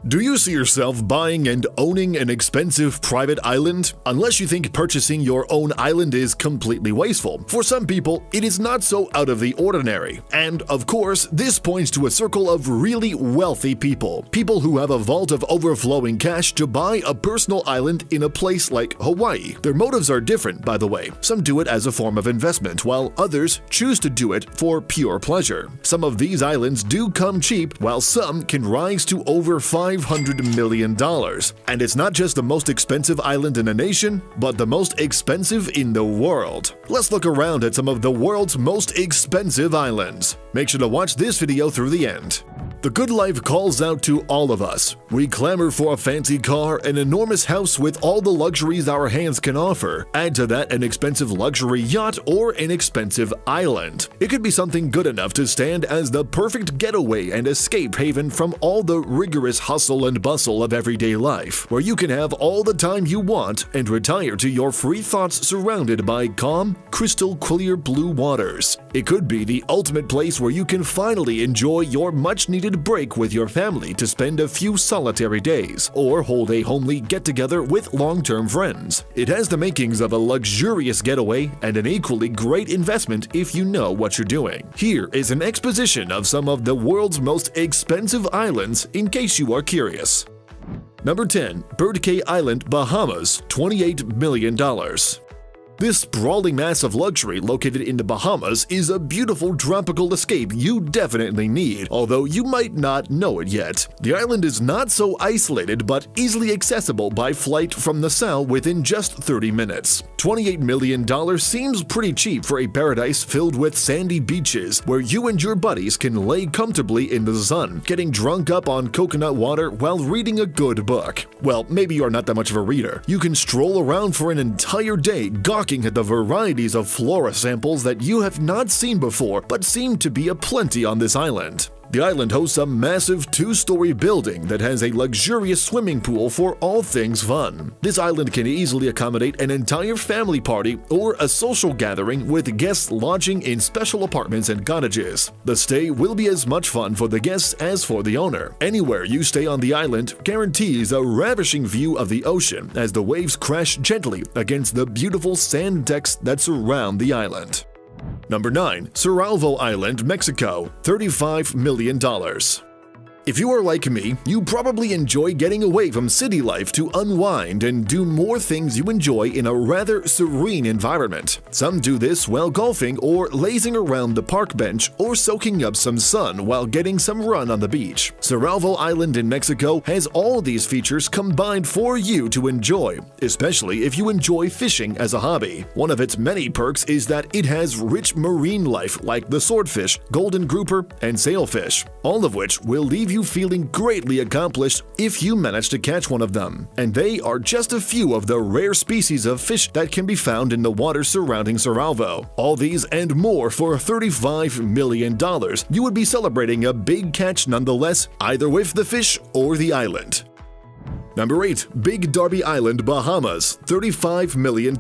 Do you see yourself buying and owning an expensive private island? Unless you think purchasing your own island is completely wasteful. For some people, it is not so out of the ordinary. And, of course, this points to a circle of really wealthy people. People who have a vault of overflowing cash to buy a personal island in a place like Hawaii. Their motives are different, by the way. Some do it as a form of investment, while others choose to do it for pure pleasure. Some of these islands do come cheap, while some can rise to over $500 million. And it's not just the most expensive island in a nation, but the most expensive in the world. Let's look around at some of the world's most expensive islands. Make sure to watch this video through the end. The good life calls out to all of us. We clamor for a fancy car, an enormous house with all the luxuries our hands can offer. Add to that an expensive luxury yacht or an expensive island. It could be something good enough to stand as the perfect getaway and escape haven from all the rigorous hustle and bustle of everyday life, where you can have all the time you want and retire to your free thoughts surrounded by calm, crystal clear blue waters. It could be the ultimate place where you can finally enjoy your much-needed break with your family to spend a few solitary days, or hold a homely get-together with long-term friends. It has the makings of a luxurious getaway and an equally great investment if you know what you're doing. Here is an exposition of some of the world's most expensive islands in case you are curious. Number 10. Bird Cay Island, Bahamas, $28 million. This sprawling mass of luxury located in the Bahamas is a beautiful tropical escape you definitely need, although you might not know it yet. The island is not so isolated but easily accessible by flight from Nassau within just 30 minutes. $28 million seems pretty cheap for a paradise filled with sandy beaches where you and your buddies can lay comfortably in the sun, getting drunk up on coconut water while reading a good book. Well, maybe you're not that much of a reader. You can stroll around for an entire day gawking at the varieties of flora samples that you have not seen before but seem to be aplenty on this island. The island hosts a massive two-story building that has a luxurious swimming pool for all things fun. This island can easily accommodate an entire family party or a social gathering with guests lodging in special apartments and cottages. The stay will be as much fun for the guests as for the owner. Anywhere you stay on the island guarantees a ravishing view of the ocean as the waves crash gently against the beautiful sand decks that surround the island. Number 9. Cerralvo Island, Mexico, $35 million. If you are like me, you probably enjoy getting away from city life to unwind and do more things you enjoy in a rather serene environment. Some do this while golfing or lazing around the park bench or soaking up some sun while getting some run on the beach. Cerralvo Island in Mexico has all these features combined for you to enjoy, especially if you enjoy fishing as a hobby. One of its many perks is that it has rich marine life like the swordfish, golden grouper, and sailfish, all of which will leave you feeling greatly accomplished if you manage to catch one of them. And they are just a few of the rare species of fish that can be found in the waters surrounding Cerralvo. All these and more for $35 million. You would be celebrating a big catch nonetheless, either with the fish or the island. Number 8. Big Darby Island, Bahamas, $35 million.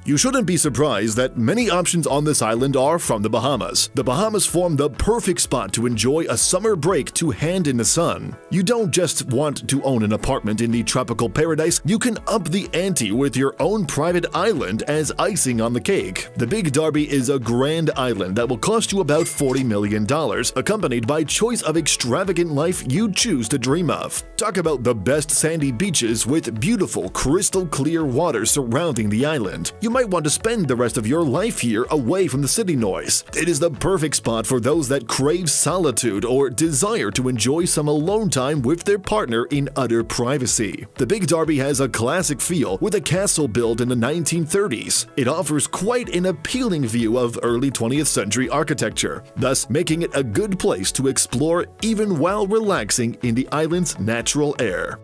You shouldn't be surprised that many options on this island are from the Bahamas. The Bahamas form the perfect spot to enjoy a summer break to hand in the sun. You don't just want to own an apartment in the tropical paradise, you can up the ante with your own private island as icing on the cake. The Big Darby is a grand island that will cost you about $40 million, accompanied by choice of extravagant life you choose to dream of. Talk about the best sandy beaches with beautiful crystal clear water surrounding the island. You might want to spend the rest of your life here away from the city noise. It is the perfect spot for those that crave solitude or desire to enjoy some alone time with their partner in utter privacy. The Big Darby has a classic feel with a castle built in the 1930s. It offers quite an appealing view of early 20th century architecture, thus making it a good place to explore even while relaxing in the island's natural air.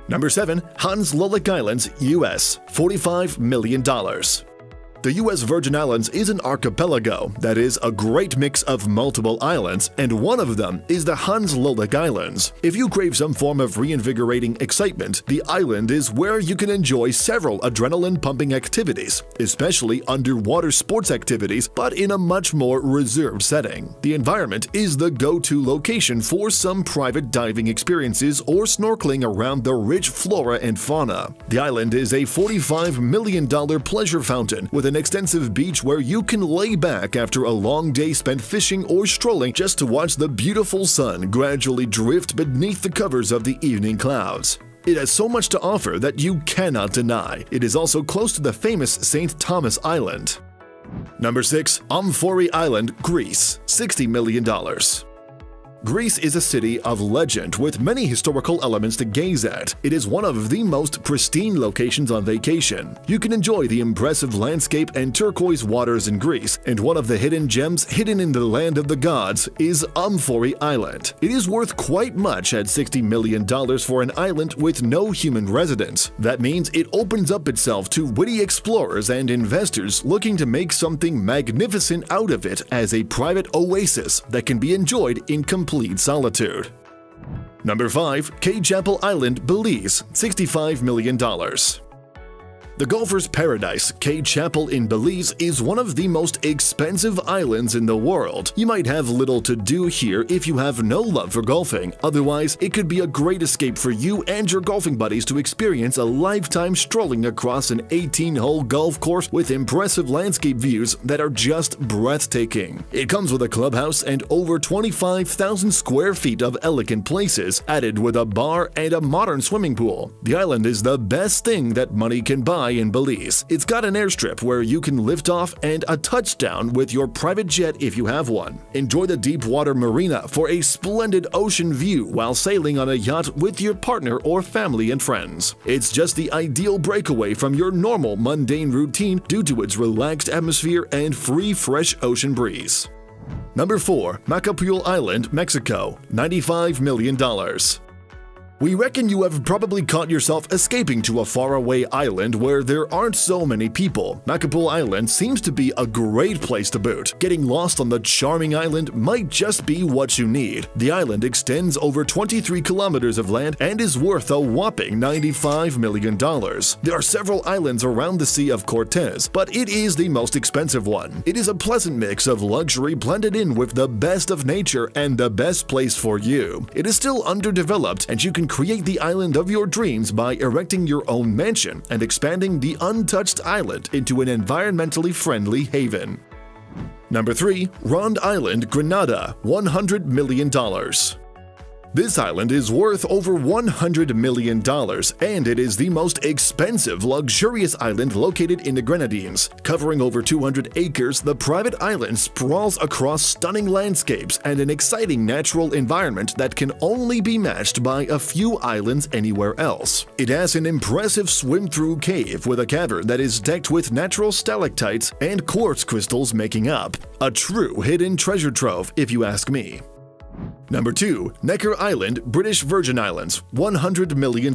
Number 7. Hans Lulek Islands, U.S., $45 million. The U.S. Virgin Islands is an archipelago that is a great mix of multiple islands, and one of them is the Hans Lolek Islands. If you crave some form of reinvigorating excitement, the island is where you can enjoy several adrenaline-pumping activities, especially underwater sports activities, but in a much more reserved setting. The environment is the go-to location for some private diving experiences or snorkeling around the rich flora and fauna. The island is a $45 million pleasure fountain with an extensive beach where you can lay back after a long day spent fishing or strolling just to watch the beautiful sun gradually drift beneath the covers of the evening clouds. It has so much to offer that you cannot deny. It is also close to the famous St. Thomas Island. Number 6. Amphori Island, Greece, $60 million. Greece is a city of legend with many historical elements to gaze at. It is one of the most pristine locations on vacation. You can enjoy the impressive landscape and turquoise waters in Greece, and one of the hidden gems hidden in the land of the gods is Amphori Island. It is worth quite much at $60 million for an island with no human residents. That means it opens up itself to witty explorers and investors looking to make something magnificent out of it as a private oasis that can be enjoyed in complete solitude. Number 5. Cape Chapel Island, Belize, $65 million. The golfer's paradise, Cape Chapel in Belize, is one of the most expensive islands in the world. You might have little to do here if you have no love for golfing. Otherwise, it could be a great escape for you and your golfing buddies to experience a lifetime strolling across an 18-hole golf course with impressive landscape views that are just breathtaking. It comes with a clubhouse and over 25,000 square feet of elegant places, added with a bar and a modern swimming pool. The island is the best thing that money can buy in Belize. It's got an airstrip where you can lift off and a touchdown with your private jet if you have one. Enjoy the deep water marina for a splendid ocean view while sailing on a yacht with your partner or family and friends. It's just the ideal breakaway from your normal mundane routine due to its relaxed atmosphere and free fresh ocean breeze. Number 4. Macapul Island, Mexico, $95 million. We reckon you have probably caught yourself escaping to a faraway island where there aren't so many people. Macapul Island seems to be a great place to boot. Getting lost on the charming island might just be what you need. The island extends over 23 kilometers of land and is worth a whopping $95 million. There are several islands around the Sea of Cortez, but it is the most expensive one. It is a pleasant mix of luxury blended in with the best of nature and the best place for you. It is still underdeveloped, and you can create the island of your dreams by erecting your own mansion and expanding the untouched island into an environmentally friendly haven. Number 3. Rond Island, Grenada, $100 million. This island is worth over $100 million, and it is the most expensive, luxurious island located in the Grenadines. Covering over 200 acres, the private island sprawls across stunning landscapes and an exciting natural environment that can only be matched by a few islands anywhere else. It has an impressive swim-through cave with a cavern that is decked with natural stalactites and quartz crystals making up. A true hidden treasure trove, if you ask me. Number 2. Necker Island, British Virgin Islands, $100 million.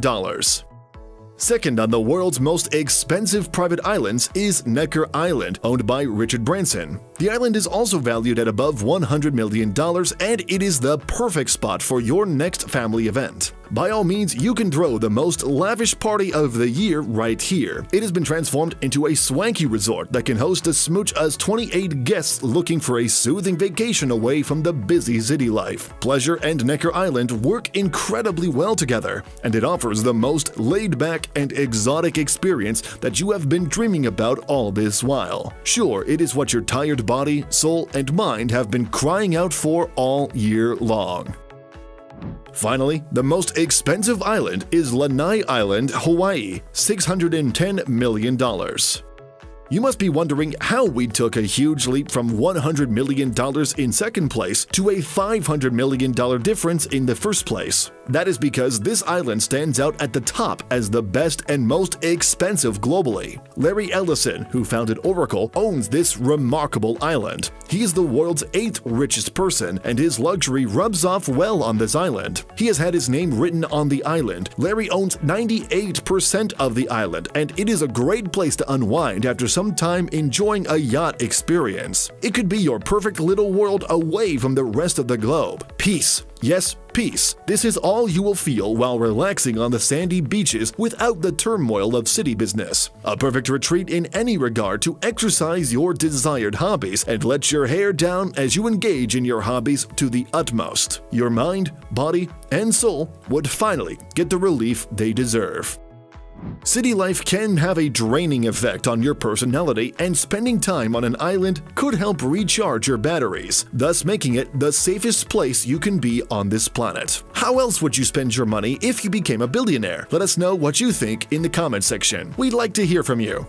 Second on the world's most expensive private islands is Necker Island, owned by Richard Branson. The island is also valued at above $100 million, and it is the perfect spot for your next family event. By all means, you can throw the most lavish party of the year right here. It has been transformed into a swanky resort that can host as much as 28 guests looking for a soothing vacation away from the busy city life. Pleasure and Necker Island work incredibly well together, and it offers the most laid-back and exotic experience that you have been dreaming about all this while. Sure, it is what your tired body, soul, and mind have been crying out for all year long. Finally, the most expensive island is Lanai Island, Hawaii, $610 million. You must be wondering how we took a huge leap from $100 million in second place to a $500 million difference in the first place. That is because this island stands out at the top as the best and most expensive globally. Larry Ellison, who founded Oracle, owns this remarkable island. He is the world's 8th richest person, and his luxury rubs off well on this island. He has had his name written on the island. Larry owns 98% of the island, and it is a great place to unwind after some time enjoying a yacht experience. It could be your perfect little world away from the rest of the globe. Peace. Yes, peace. This is all you will feel while relaxing on the sandy beaches without the turmoil of city business. A perfect retreat in any regard to exercise your desired hobbies and let your hair down as you engage in your hobbies to the utmost. Your mind, body, and soul would finally get the relief they deserve. City life can have a draining effect on your personality, and spending time on an island could help recharge your batteries, thus making it the safest place you can be on this planet. How else would you spend your money if you became a billionaire? Let us know what you think in the comment section. We'd like to hear from you.